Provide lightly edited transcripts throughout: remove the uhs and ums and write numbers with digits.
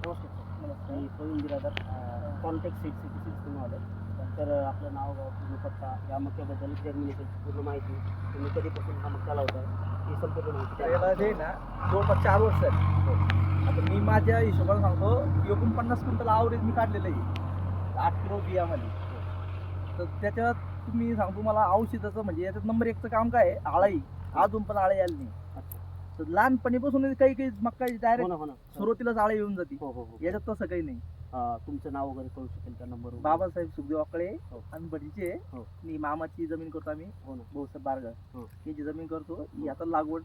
नमस्कार सर. मी प्रवीण बिरादर, contact seed city seeds तुम्ही आले. तर आपलं नाव, गाव, पूर्ण पत्ता, या मक्याबद्दल जर्मिनेशनची पूर्ण माहिती, तुम्ही कधीपासून हा मक्का लावताय ही संपूर्ण माहिती द्या. त्याला जे ना जवळपास 4 वर्ष आहेत. आता मी माझ्या हिशोबाने सांगतो 49 क्विंटल आवरेज मी काढलेलं आहे 8 किलो बियामध्ये. तर त्याच्यात तुम्ही सांगतो मला औषधाचं म्हणजे याच्यात नंबर 1चं काम काय आहे, आळाई. अजून पण आळाई आली नाही. अच्छा. तर लहानपणीपासून काही मक्का हो डायरेक्ट ना, हो ना. सुरुवातीलाच आळाई येऊन जाते. हो हो हो. याच्यात तसं काही नाही. तुमचं नाव वगैरे कळू शकेल त्या नंबरवर? बाबासाहेब सुखदेव आकळे, हो. आम्ही भडीचे आहे. हो. मी मामाची जमीन करतो आम्ही. हो ना. भाऊसाहेब बारगाव हो. याची जमीन करतो. ही आता लागवड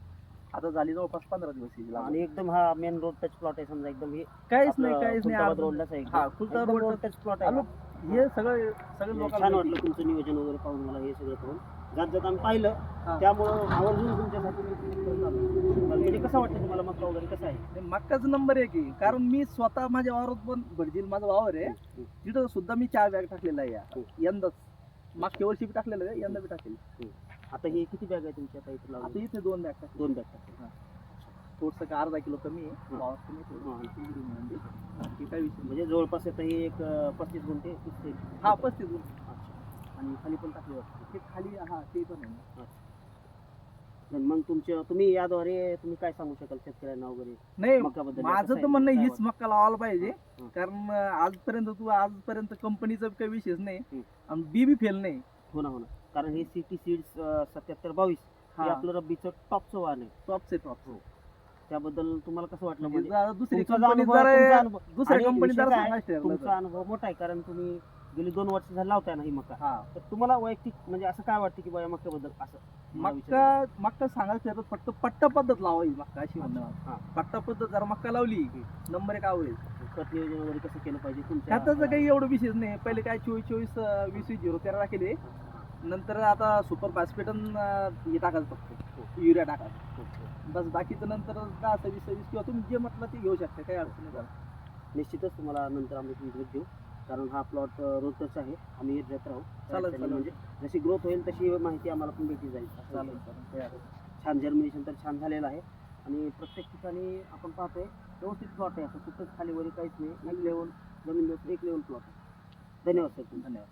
आता झाली जवळपास 15 दिवस ही लागवड. आणि एकदम हा मेन रोड टच प्लॉट आहे समजा, एकदम हे काहीच आपलं नाही खुलताबाद रोडलाच आहे. हा, Khultabad road road touch plot आहे. हे सगळं छान लोकांना वाटलं तुमचं नियोजन वगैरे पाहून, मला हे सगळं पाहून जात जात आम्ही पाहिलं. हा. त्यामुळं आवर्जून तुमच्यासाठी मी करत आलो. म्हणजे कसं वाटतं तुम्हाला मक्का वगैरे कसं आहे? ते मक्काचा नंबर 1 आहे. कारण मी स्वतः माझ्या वावरात पण भडजील माझा वावर आहे, तिथं सुद्धा मी 4 बॅग टाकलेला आहे यंदाच. मागच्या वर्षी बी टाकलेलं आहे, यंदा बी टाकलेलं. आता हे किती बॅग आहे तुमच्या आता इथे आता लावली? इथे 2 बॅग टाकले. 2 बॅग टाकले. थोडस अर्धा किलो कमी आहे वावर कमी आहे थोडं. हा. बाकी काही विषय नाही. म्हणजे जवळपास आता हे एक 35 गुंठे दिसते. हा 35 गुंठे. अच्छा. आणि खाली पण टाकले वाटतं. ते खाली हा ते पण आहे. अच्छा. मग तुम्ही याद्वारे तुम्ही काय सांगू शकाल शेतकऱ्यांना वगैरे नाही, मक्काबद्दल? माझं तर म्हणणं हीच मक्का लावायला पाहिजे. हं. कारण आजपर्यंत कंपनीचा काही विषयच नाही हं. आणि बी फेल नाही. हो ना, हो ना. कारण हे सिटी सीड्स 7722 हे हा. आपलं रब्बीचं टॉपचं वाहन आहे. टॉपचे टॉप. त्याबद्दल तुम्हाला कसं वाटलं? म्हणजे दुसरी तुमचा कंपनी अनुभव आहे, तुमचा अनुभव. दुसऱ्या आणि कंपनी विषय जरा काय आहे, सांगायचं ठरलं तुमचा अनुभव मोठा आहे, कारण तुम्ही गेली 2 वर्ष झाली लावताय ना ही मका. हा. तर तुम्हाला वैयक्तिक म्हणजे असं काय वाटतं की बाया मक्याबद्दल असं मला मक्का सांगायचं ठरलं फक्त पट्टा पद्धत लावावी मक्का अशी म्हणणं मला. हा. पट्टा पद्धत जर मक्का लावली नंबर 1 आवडेल. खत नियोजन वगैरे कसं केलं पाहिजे तुमच्या? खताचं काही एवढं विशेष नाही. पहिले काय 24-24-20-20-13 केले. नंतर आता सुपर फॉस्फेट हे टाकायचं फक्त युरिया टाकायचं बस. बाकीचं नंतर 10-26 किंवा तुम्ही जे म्हटलं ते घेऊ शकता, काही अडचण नाही त्याला. निश्चितच तुम्हाला नंतर आम्ही भेट देऊ, कारण हा प्लॉट रोजच आहे. आम्ही येत जात राहू. चालेल. म्हणजे जशी ग्रोथ होईल तशी माहिती आम्हाला पण भेटी जाईल. चालेल. छान जर्मिनेशन तर छान झालेलं आहे आणि प्रत्येक ठिकाणी आपण पाहतोय व्यवस्थित प्लॉट आहे. असं कुठंच खाली वरी काहीच नाही. एक लेवल जमीन, एक लेवल प्लॉट आहे. धन्यवाद सर. धन्यवाद.